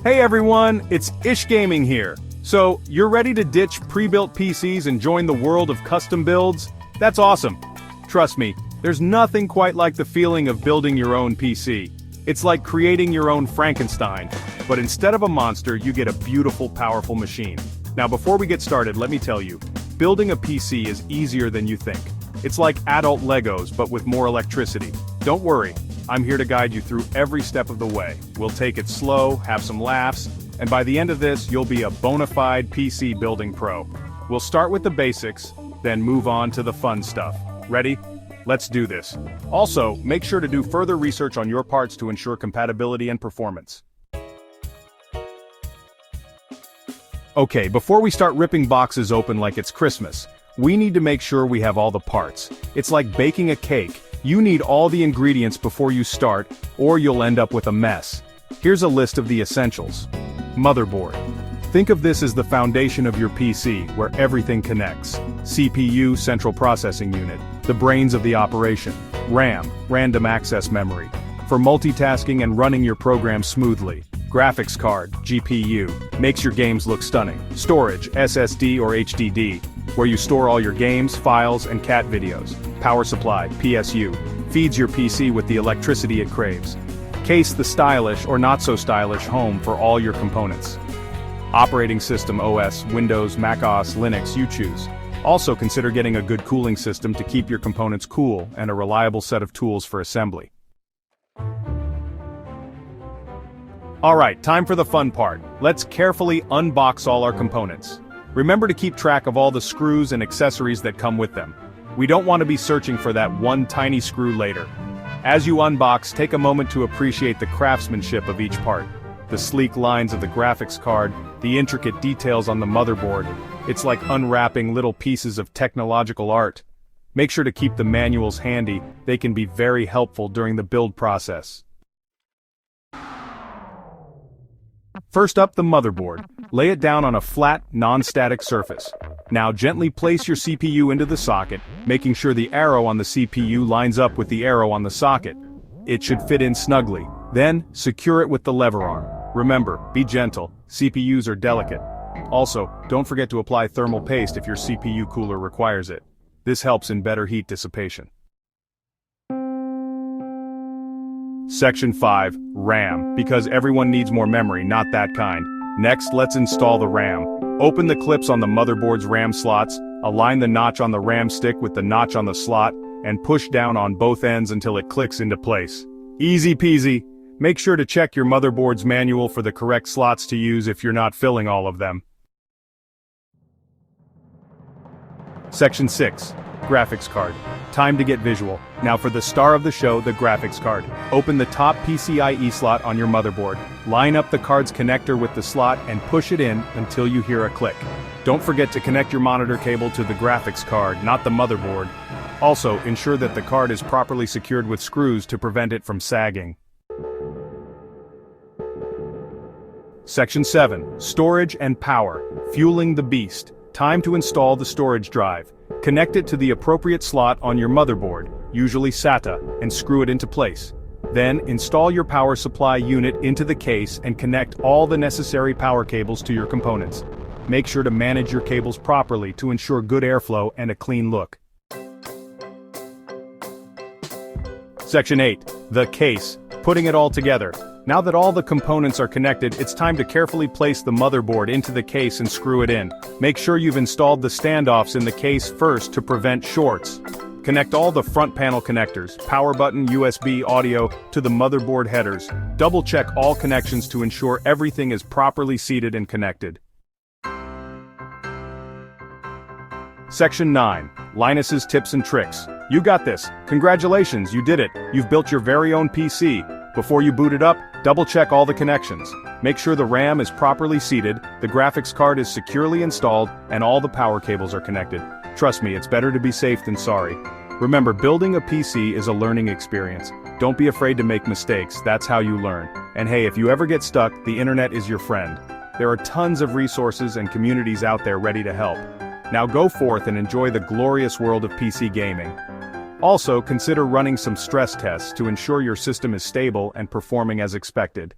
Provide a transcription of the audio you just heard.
Hey everyone, it's Ish Gaming here. So, you're ready to ditch pre-built PCs and join the world of custom builds? That's awesome. Trust me, there's nothing quite like the feeling of building your own PC. It's like creating your own Frankenstein, but instead of a monster, you get a beautiful, powerful machine. Now before we get started, let me tell you, building a PC is easier than you think. It's like adult Legos, but with more electricity. Don't worry, I'm here to guide you through every step of the way. We'll take it slow, have some laughs, and by the end of this, you'll be a bona fide PC building pro. We'll start with the basics, then move on to the fun stuff. Ready? Let's do this. Also, make sure to do further research on your parts to ensure compatibility and performance. Okay, before we start ripping boxes open like it's Christmas, we need to make sure we have all the parts. It's like baking a cake. You need all the ingredients before you start, or you'll end up with a mess. Here's a list of the essentials. Motherboard. Think of this as the foundation of your PC, where everything connects. CPU, central processing unit, the brains of the operation. RAM, random access memory, for multitasking and running your program smoothly. Graphics card, GPU, makes your games look stunning. Storage, SSD or HDD, where you store all your games, files, and cat videos. Power supply, PSU, feeds your PC with the electricity it craves. Case, the stylish or not so stylish home for all your components. Operating system, OS, Windows, Mac OS, Linux, you choose. Also consider getting a good cooling system to keep your components cool and a reliable set of tools for assembly. Alright, time for the fun part. Let's carefully unbox all our components. Remember to keep track of all the screws and accessories that come with them. We don't want to be searching for that one tiny screw later. As you unbox, take a moment to appreciate the craftsmanship of each part. The sleek lines of the graphics card, the intricate details on the motherboard. It's like unwrapping little pieces of technological art. Make sure to keep the manuals handy, they can be very helpful during the build process. First up, the motherboard. Lay it down on a flat, non-static surface. Now gently place your CPU into the socket, making sure the arrow on the CPU lines up with the arrow on the socket. It should fit in snugly. Then, secure it with the lever arm. Remember, be gentle, CPUs are delicate. Also, don't forget to apply thermal paste if your CPU cooler requires it. This helps in better heat dissipation. Section 5, RAM, because everyone needs more memory, not that kind. Next, let's install the RAM. Open the clips on the motherboard's RAM slots, align the notch on the RAM stick with the notch on the slot, and push down on both ends until it clicks into place. Easy peasy. Make sure to check your motherboard's manual for the correct slots to use if you're not filling all of them. Section 6, graphics card. Time to get visual. Now for the star of the show, the graphics card. Open the top PCIe slot on your motherboard. Line up the card's connector with the slot and push it in until you hear a click. Don't forget to connect your monitor cable to the graphics card, not the motherboard. Also, ensure that the card is properly secured with screws to prevent it from sagging. Section 7, storage and power. Fueling the beast. Time to install the storage drive. Connect it to the appropriate slot on your motherboard, usually SATA, and screw it into place. Then, install your power supply unit into the case and connect all the necessary power cables to your components. Make sure to manage your cables properly to ensure good airflow and a clean look. Section 8, the case. Putting it all together. Now that all the components are connected, it's time to carefully place the motherboard into the case and screw it in. Make sure you've installed the standoffs in the case first to prevent shorts. Connect all the front panel connectors, power button, USB, audio, to the motherboard headers. Double check all connections to ensure everything is properly seated and connected. Section 9, Linus's tips and tricks. You got this. Congratulations, you did it. You've built your very own PC. Before you boot it up, double check all the connections. Make sure the RAM is properly seated, the graphics card is securely installed, and all the power cables are connected. Trust me, it's better to be safe than sorry. Remember, building a PC is a learning experience. Don't be afraid to make mistakes, that's how you learn. And hey, if you ever get stuck, the internet is your friend. There are tons of resources and communities out there ready to help. Now go forth and enjoy the glorious world of PC gaming. Also, consider running some stress tests to ensure your system is stable and performing as expected.